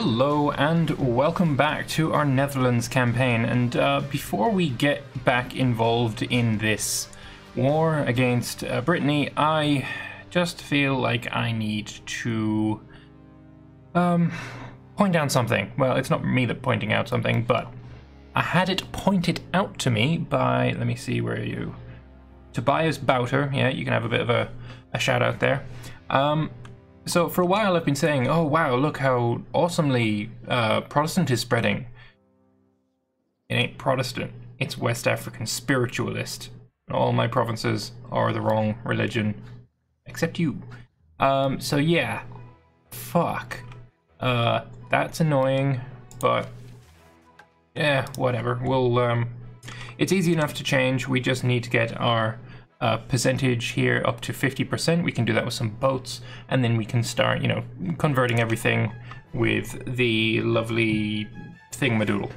Hello and welcome back to our Netherlands campaign, and before we get back involved in this war against Brittany, I just feel like I need to point out something. Well, it's not me that's pointing out something, but I had it pointed out to me by, let me see, where are you? Tobias Bouter. Yeah, you can have a bit of a shout out there. So for a while I've been saying, oh wow, look how awesomely Protestant is spreading. It ain't Protestant, it's West African spiritualist. All my provinces are the wrong religion, except you. So yeah, fuck. That's annoying, but yeah, whatever. We'll, it's easy enough to change. We just need to get our percentage here up to 50%. We can do that with some boats, and then we can start, you know, converting everything with the lovely thingamadoodle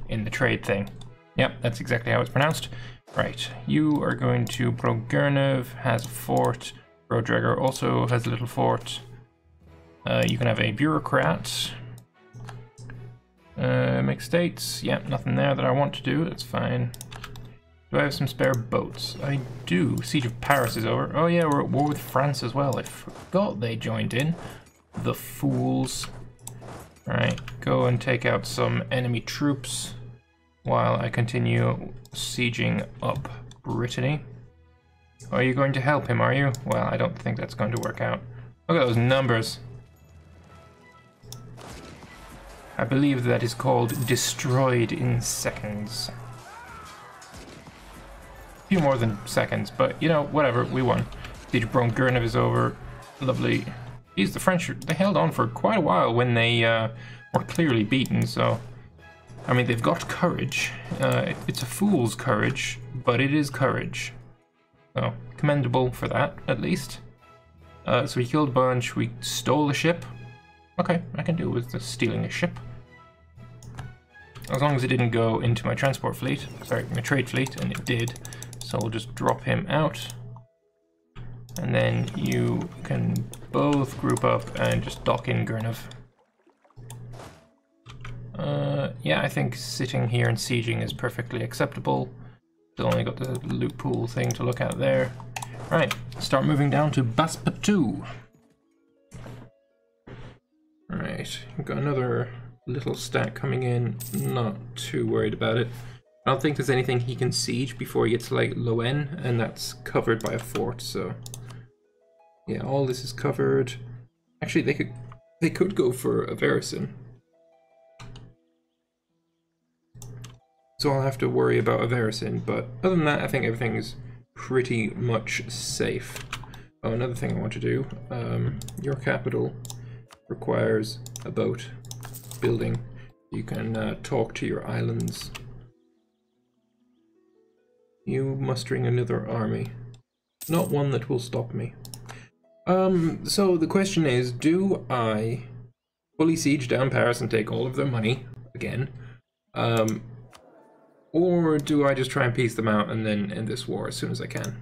in the trade thing. Yep, that's exactly how it's pronounced. Right, you are going to Brogernov, has a fort. Brodregger also has a little fort. You can have a bureaucrat. Make states. Yep, nothing there that I want to do. That's fine. Do I have some spare boats? I do. Siege of Paris is over. Oh yeah, we're at war with France as well. I forgot they joined in. The fools. Alright, go and take out some enemy troops while I continue sieging up Brittany. Are you going to help him, are you? Well, I don't think that's going to work out. Look at those numbers. I believe that is called destroyed in seconds. Few more than seconds, but you know, whatever, we won. Siege of Brongernov is over. Lovely. Geez, the French, they held on for quite a while when they were clearly beaten, so I mean, they've got courage. It's a fool's courage, but it is courage. So, commendable for that, at least. So we killed a bunch, we stole a ship. Okay, I can do with stealing a ship. As long as it didn't go into my transport fleet, sorry, my trade fleet, and it did. So we'll just drop him out. And then you can both group up and just dock in Gurnov. Yeah, I think sitting here and sieging is perfectly acceptable. Still only got the loot pool thing to look at there. Right, start moving down to Baspatu. Right, we've got another little stack coming in. Not too worried about it. I don't think there's anything he can siege before he gets to like Loen, and that's covered by a fort, so yeah, all this is covered. Actually, they could go for a Verison. So I'll have to worry about a Verison, but other than that, I think everything is pretty much safe. Oh, another thing I want to do, your capital requires a boat building. You can talk to your islands. You mustering another army. Not one that will stop me. So the question is, do I fully siege down Paris and take all of their money again? Or do I just try and piece them out and then end this war as soon as I can?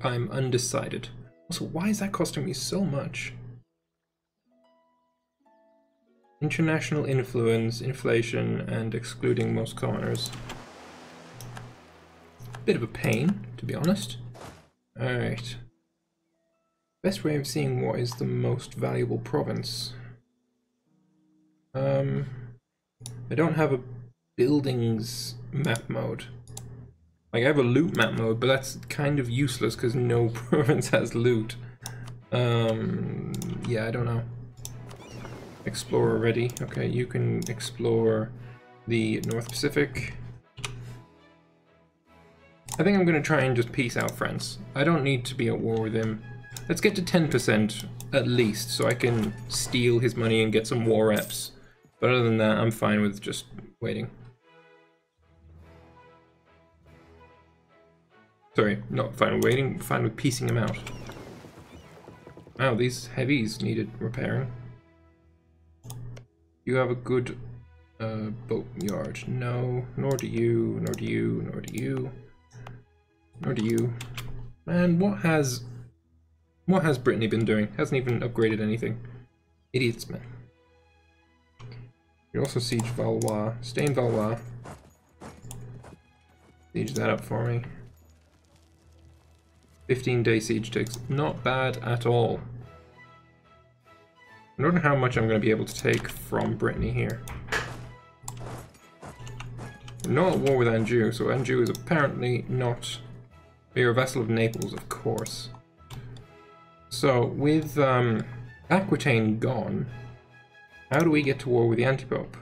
I'm undecided. Also, why is that costing me so much? International influence, inflation, and excluding most commoners. Bit of a pain, to be honest. Alright. Best way of seeing what is the most valuable province. I don't have a buildings map mode. Like, I have a loot map mode, but that's kind of useless because no province has loot. Yeah, I don't know. Explorer ready. Okay, you can explore the North Pacific. I think I'm going to try and just peace out France. I don't need to be at war with him. Let's get to 10% at least, so I can steal his money and get some war reps. But other than that, I'm fine with just waiting. Sorry, not fine with waiting, fine with piecing him out. Wow, these heavies needed repairing. You have a good boat yard. No, nor do you, nor do you, nor do you, nor do you. Man, what has What has Brittany been doing? Hasn't even upgraded anything. Idiots, man. You also siege Valois. Stay in Valois. Siege that up for me. 15-day siege ticks. Not bad at all. I don't know how much I'm going to be able to take from Brittany here. I'm not at war with Anjou, so Anjou is apparently not... You're a vassal of Naples, of course. So, with Aquitaine gone, how do we get to war with the Antipope?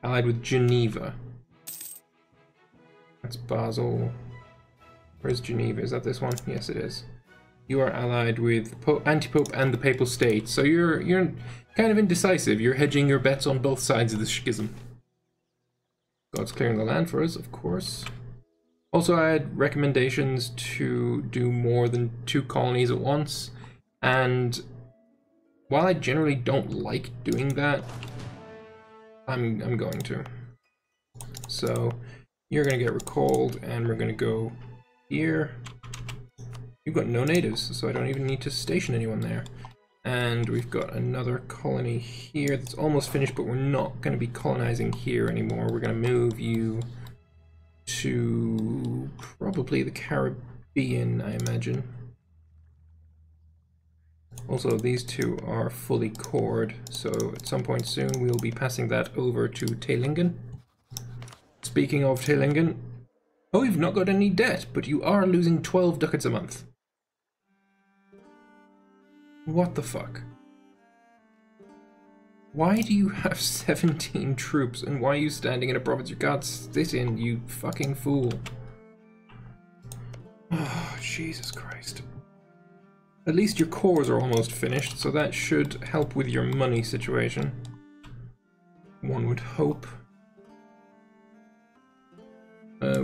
Allied with Geneva. That's Basel. Where's Geneva? Is that this one? Yes, it is. You are allied with Antipope and the Papal States, so you're kind of indecisive. You're hedging your bets on both sides of the schism. God's clearing the land for us, of course. Also, I had recommendations to do more than 2 colonies at once, and while I generally don't like doing that, I'm going to. So you're going to get recalled, and we're going to go here. You've got no natives, so I don't even need to station anyone there. And we've got another colony here that's almost finished, but we're not going to be colonizing here anymore. We're going to move you to probably the Caribbean, I imagine. Also, these two are fully cored, so at some point soon we'll be passing that over to Teylingen. Speaking of Teylingen, oh, you've not got any debt, but you are losing 12 ducats a month. What the fuck? Why do you have 17 troops, and why are you standing in a province you can't sit in, you fucking fool? Oh, Jesus Christ. At least your cores are almost finished, so that should help with your money situation. One would hope.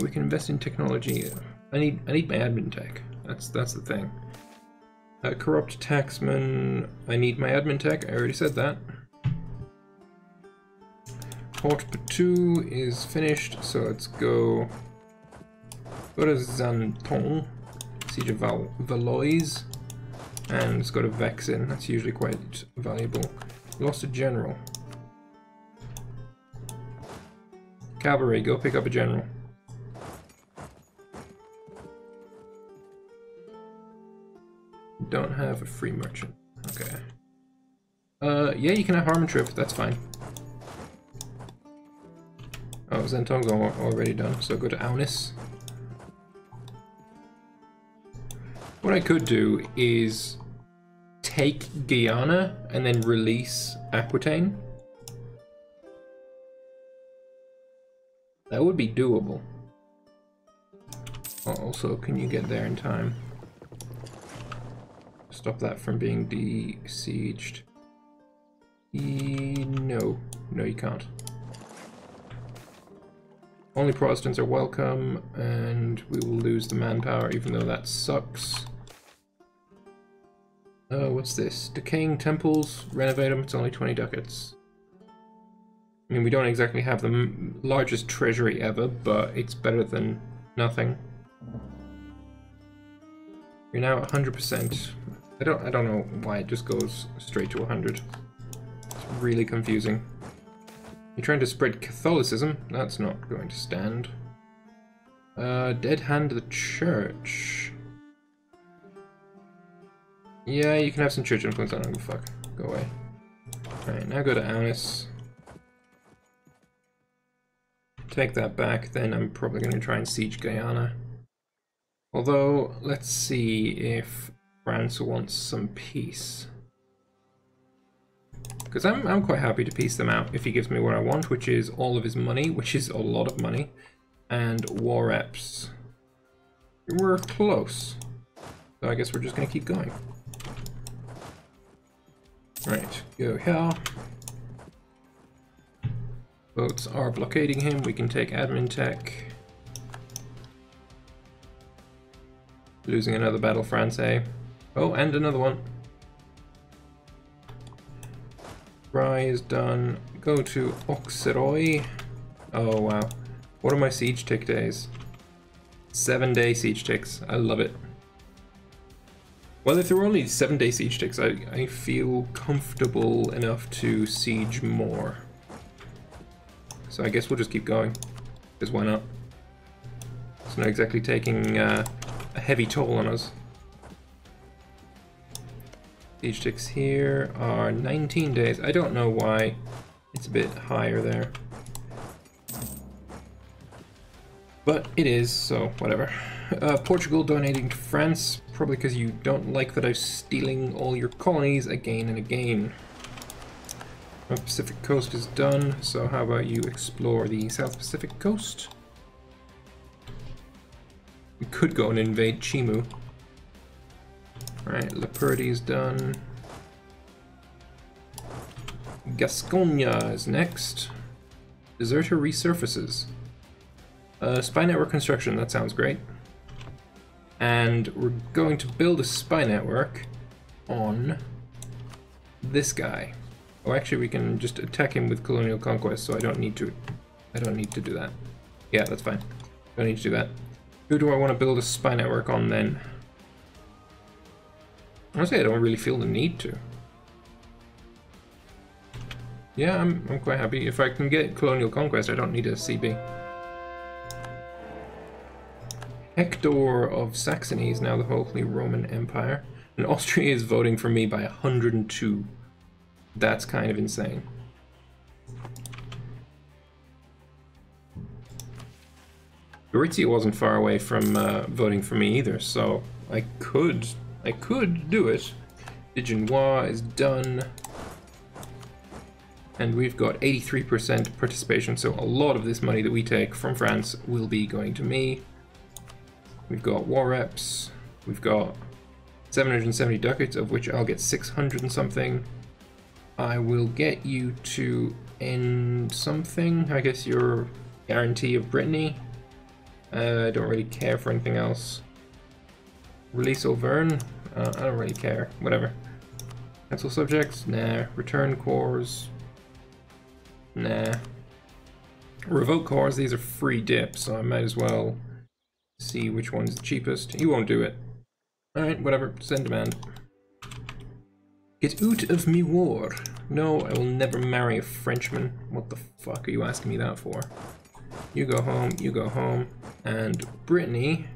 We can invest in technology. I need my admin tech. That's the thing. Corrupt taxman. I need my admin tech. I already said that. Port Patou is finished, so let's go to Xanton, Siege of Valois, and let's go to Vexin. That's usually quite valuable. Lost a general. Cavalry, go pick up a general. Don't have a free merchant. Okay. Yeah, you can have Harmon Trip. That's fine. Oh, Xanton's already done, so go to Aunis. What I could do is take Guyana and then release Aquitaine. That would be doable. Also, can you get there in time? Stop that from being besieged. No, you can't. Only Protestants are welcome, and we will lose the manpower, even though that sucks. What's this? Decaying temples, renovate them, it's only 20 ducats. I mean, we don't exactly have the largest treasury ever, but it's better than nothing. You're now at 100%. I don't know why it just goes straight to 100. It's really confusing. You're trying to spread Catholicism. That's not going to stand. Dead hand the church. Yeah, you can have some church influence. I don't give a fuck. Go away. Alright, now go to Aunis. Take that back, then I'm probably going to try and siege Guyana. Although, let's see if France wants some peace. Because I'm quite happy to peace them out if he gives me what I want, which is all of his money, which is a lot of money, and war reps. We're close. So I guess we're just going to keep going. Right, go here. Boats are blockading him. We can take admin tech. Losing another battle, France, eh? Oh, and another one. Rye is done. Go to Auxerrois. Oh, wow. What are my siege tick days? 7-day siege ticks. I love it. Well, if there were only 7-day siege ticks, I feel comfortable enough to siege more. So I guess we'll just keep going, because why not? It's not exactly taking a heavy toll on us. Siege ticks here are 19 days. I don't know why it's a bit higher there. But it is, so whatever. Portugal donating to France, probably because you don't like that I'm stealing all your colonies again and again. The Pacific coast is done, so how about you explore the South Pacific coast? We could go and invade Chimu. Alright, Lapurdi is done. Gasconia is next. Deserter resurfaces. Spy network construction, that sounds great. And we're going to build a spy network on this guy. Oh, actually we can just attack him with colonial conquest, so I don't need to do that. Yeah, that's fine. Don't need to do that. Who do I want to build a spy network on then? Honestly, I don't really feel the need to. Yeah, I'm quite happy. If I can get colonial conquest, I don't need a CB. Hector of Saxony is now the Holy Roman Empire, and Austria is voting for me by 102. That's kind of insane. Gorizia wasn't far away from voting for me either, so I could do it. Dijon is done, and we've got 83% participation, so a lot of this money that we take from France will be going to me. We've got war reps, we've got 770 ducats, of which I'll get 600 and something. I will get you to end something, I guess your guarantee of Brittany. I don't really care for anything else. Release Severn, I don't really care, whatever. Cancel subjects, nah. Return cores, nah. Revoke cores, these are free dips, so I might as well see which one's the cheapest. He won't do it. Alright, whatever, send demand. Get out of me war. No, I will never marry a Frenchman. What the fuck are you asking me that for? You go home, and Brittany,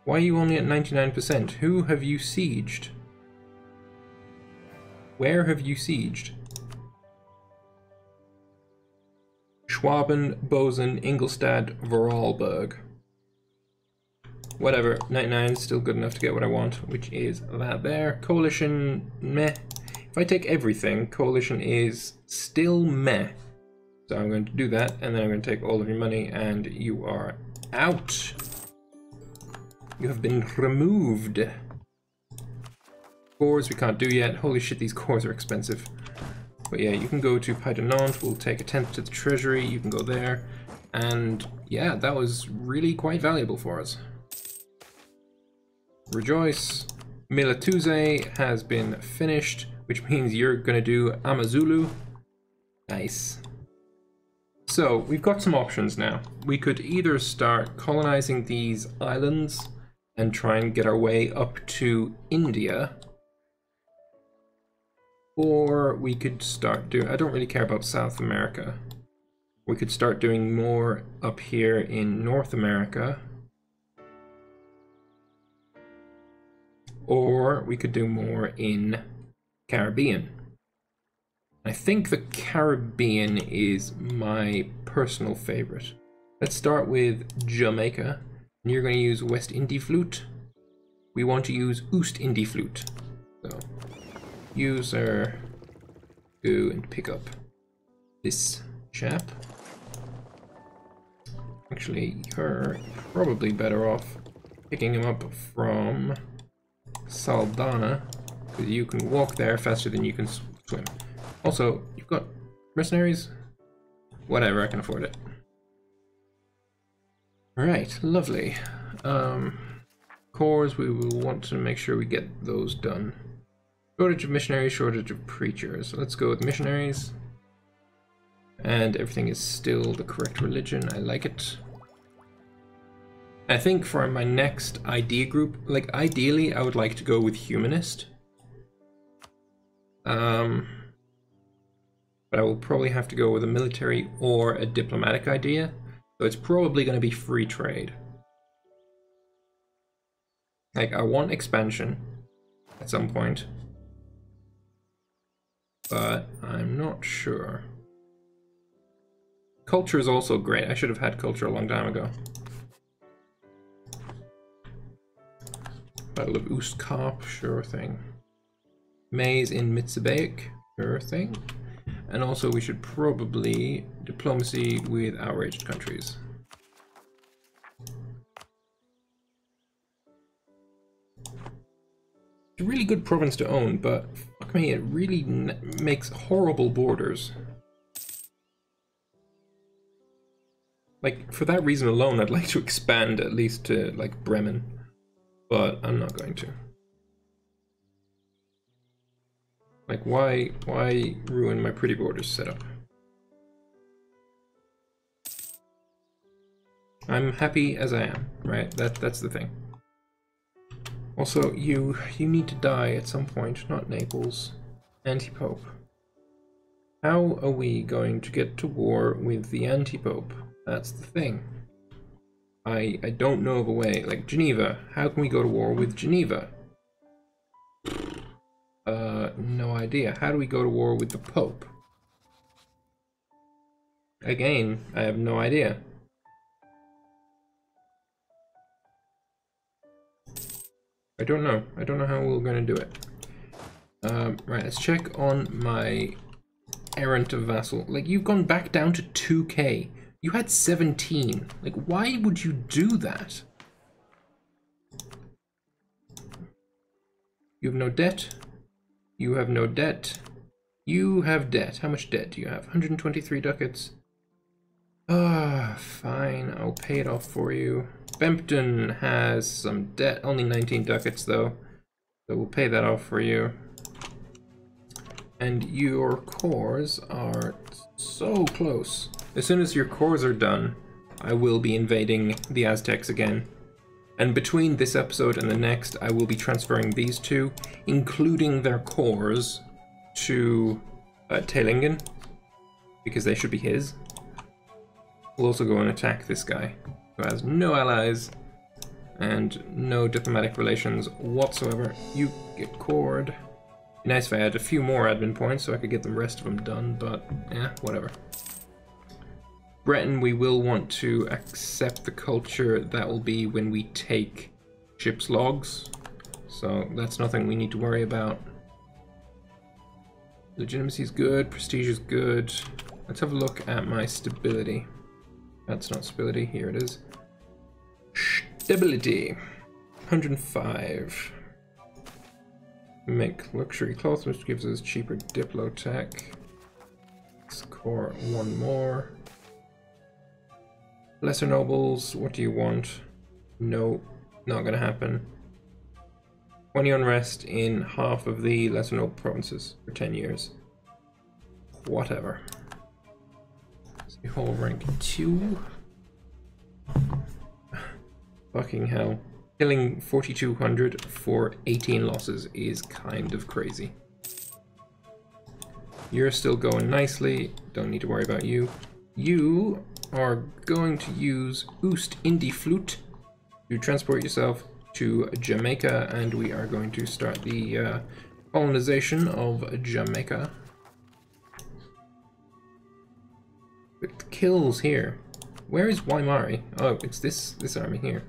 why are you only at 99%? Who have you sieged? Where have you sieged? Schwaben, Bozen, Ingolstadt, Vorarlberg. Whatever, 99 is still good enough to get what I want, which is that there. Coalition, meh. If I take everything, coalition is still meh. So I'm going to do that, and then I'm going to take all of your money, and you are out. You have been removed. Cores we can't do yet. Holy shit, these cores are expensive. But yeah, you can go to Pays de Nantes, we'll take a 10th to the treasury, you can go there. And yeah, that was really quite valuable for us. Rejoice. Milatuze has been finished, which means you're gonna do Amazulu. Nice. So, we've got some options now. We could either start colonizing these islands and try and get our way up to India, or we could start doing, I don't really care about South America. We could start doing more up here in North America, or we could do more in Caribbean. I think the Caribbean is my personal favorite. Let's start with Jamaica. And you're going to use West Indie Flute. We want to use Oost Indie Flute. So, user, go and pick up this chap. Actually, you're probably better off picking him up from Saldana, because you can walk there faster than you can swim. Also, you've got mercenaries? Whatever, I can afford it. Alright, lovely. Cores, we will want to make sure we get those done. Shortage of missionaries, shortage of preachers. Let's go with missionaries. And everything is still the correct religion, I like it. I think for my next idea group, like ideally I would like to go with humanist. But I will probably have to go with a military or a diplomatic idea. So it's probably going to be free trade. Like, I want expansion at some point, but I'm not sure. Culture is also great. I should have had culture a long time ago. Battle of Ust-Karp, sure thing. Maize in Mitsubic, sure thing. And also we should probably diplomacy with outraged countries. It's a really good province to own, but fuck me, it really makes horrible borders. Like, for that reason alone, I'd like to expand at least to, like, Bremen. But I'm not going to. Like, why ruin my pretty borders setup? I'm happy as I am, right? That's the thing. Also, you need to die at some point, not Naples. Anti-Pope. How are we going to get to war with the Anti-Pope? That's the thing. I don't know of a way. Like, Geneva. How can we go to war with Geneva? No idea. How do we go to war with the Pope? Again, I have no idea. I don't know. I don't know how we're going to do it. Right, let's check on my errant of vassal. Like, you've gone back down to 2k. You had 17. Like, why would you do that? You have no debt. You have no debt. You have debt. How much debt do you have? 123 ducats. Ah, fine. I'll pay it off for you. Bempton has some debt. Only 19 ducats, though. So we'll pay that off for you. And your cores are so close. As soon as your cores are done, I will be invading the Aztecs again. And between this episode and the next, I will be transferring these two, including their cores, to Teilingen, because they should be his. We'll also go and attack this guy, who has no allies and no diplomatic relations whatsoever. You get cored. Be nice if I had a few more admin points so I could get the rest of them done, but yeah, whatever. Breton, we will want to accept the culture. That will be when we take ship's logs, so that's nothing we need to worry about. Legitimacy is good, prestige is good. Let's have a look at my stability. That's not stability, here it is. Stability, 105. Make luxury cloth, which gives us cheaper diplo tech. Score one more. Lesser nobles, what do you want? No, not gonna happen. 20 unrest in half of the lesser noble provinces for 10 years. Whatever. See, whole rank 2. Fucking hell. Killing 4,200 for 18 losses is kind of crazy. You're still going nicely. Don't need to worry about you. You are going to use Oost Indie Flute to transport yourself to Jamaica, and we are going to start the colonization of Jamaica. It kills here. Where is Waimari? Oh, it's this army here.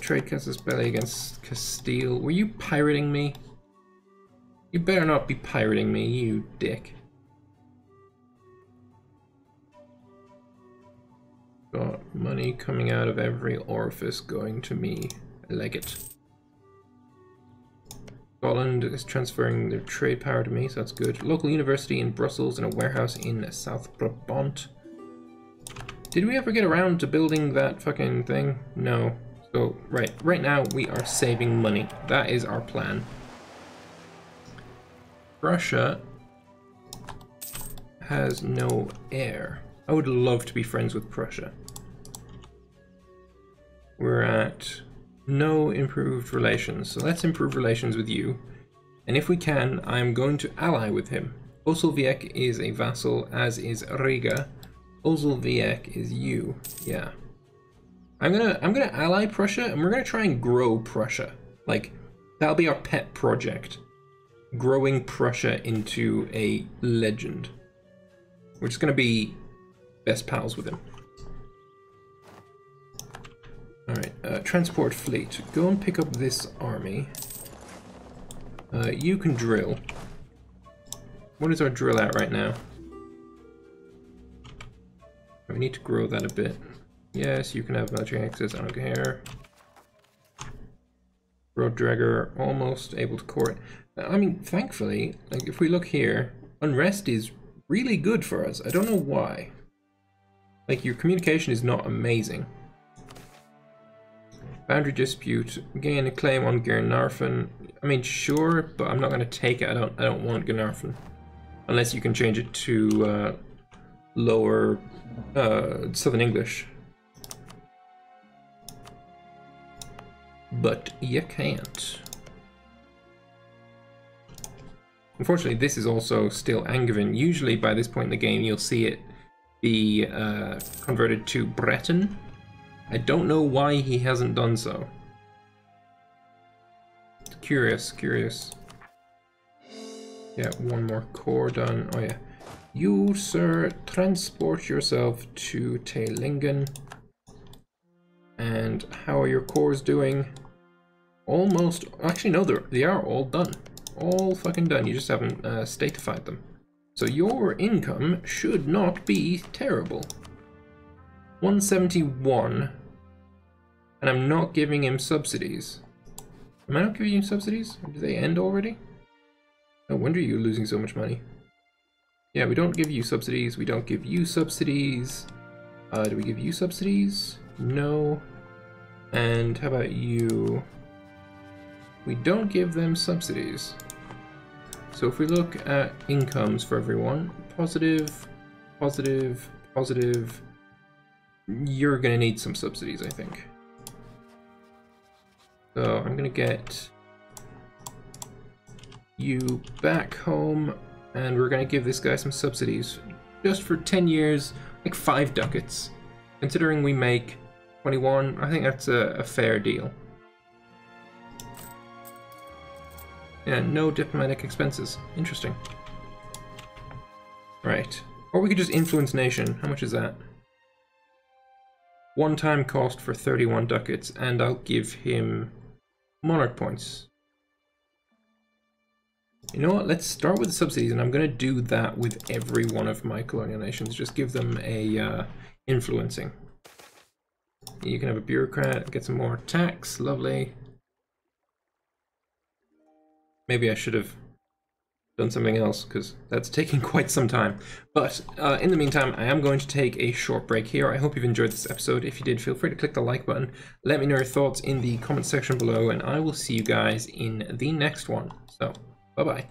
Trade casus belli against Castile. Were you pirating me? You better not be pirating me, you dick. Got money coming out of every orifice going to me. I like it. Scotland is transferring their trade power to me, so that's good. Local university in Brussels and a warehouse in South Brabant. Did we ever get around to building that fucking thing? No. So, right now we are saving money. That is our plan. Russia has no air. I would love to be friends with Prussia. We're at no improved relations, so let's improve relations with you. And if we can, I'm going to ally with him. Osolviek is a vassal, as is Riga. Osolviek is you. Yeah. I'm gonna ally Prussia, and we're gonna try and grow Prussia. Like, that'll be our pet project. Growing Prussia into a legend. We're just gonna be best pals with him. Alright, transport fleet. Go and pick up this army. You can drill. What is our drill at right now? We need to grow that a bit. Yes, you can have military access, I don't care. Road dragger, almost able to court. I mean, thankfully, like if we look here, unrest is really good for us. I don't know why. Like, your communication is not amazing. Boundary dispute, gain a claim on Gernarfen. I mean, sure, but I'm not going to take it. I don't want Gernarfen, unless you can change it to lower Southern English. But you can't. Unfortunately, this is also still Angevin. Usually, by this point in the game, you'll see it be converted to Breton. I don't know why he hasn't done so. Curious. Yeah, one more core done. Oh yeah. You, sir, transport yourself to Teilingen. And how are your cores doing? Almost. Actually, no, they are all done. All fucking done. You just haven't statified them. So your income should not be terrible. 171. And I'm not giving him subsidies. Am I not giving him subsidies? Or do they end already? No wonder you're losing so much money. Yeah, we don't give you subsidies. We don't give you subsidies. Do we give you subsidies? No. And how about you? We don't give them subsidies. So if we look at incomes for everyone, positive, positive, positive, you're gonna need some subsidies, I think. So I'm gonna get you back home, and we're gonna give this guy some subsidies just for 10 years, like 5 ducats. Considering we make 21, I think that's a fair deal. Yeah, no diplomatic expenses. Interesting. Right. Or we could just influence nation. How much is that? One-time cost for 31 ducats, and I'll give him monarch points. You know what? Let's start with the subsidies, and I'm going to do that with every one of my colonial nations. Just give them a influencing. You can have a bureaucrat, get some more tax. Lovely. Maybe I should have done something else, because that's taking quite some time. But in the meantime, I am going to take a short break here. I hope you've enjoyed this episode. If you did, feel free to click the like button. Let me know your thoughts in the comment section below, and I will see you guys in the next one. So, bye-bye.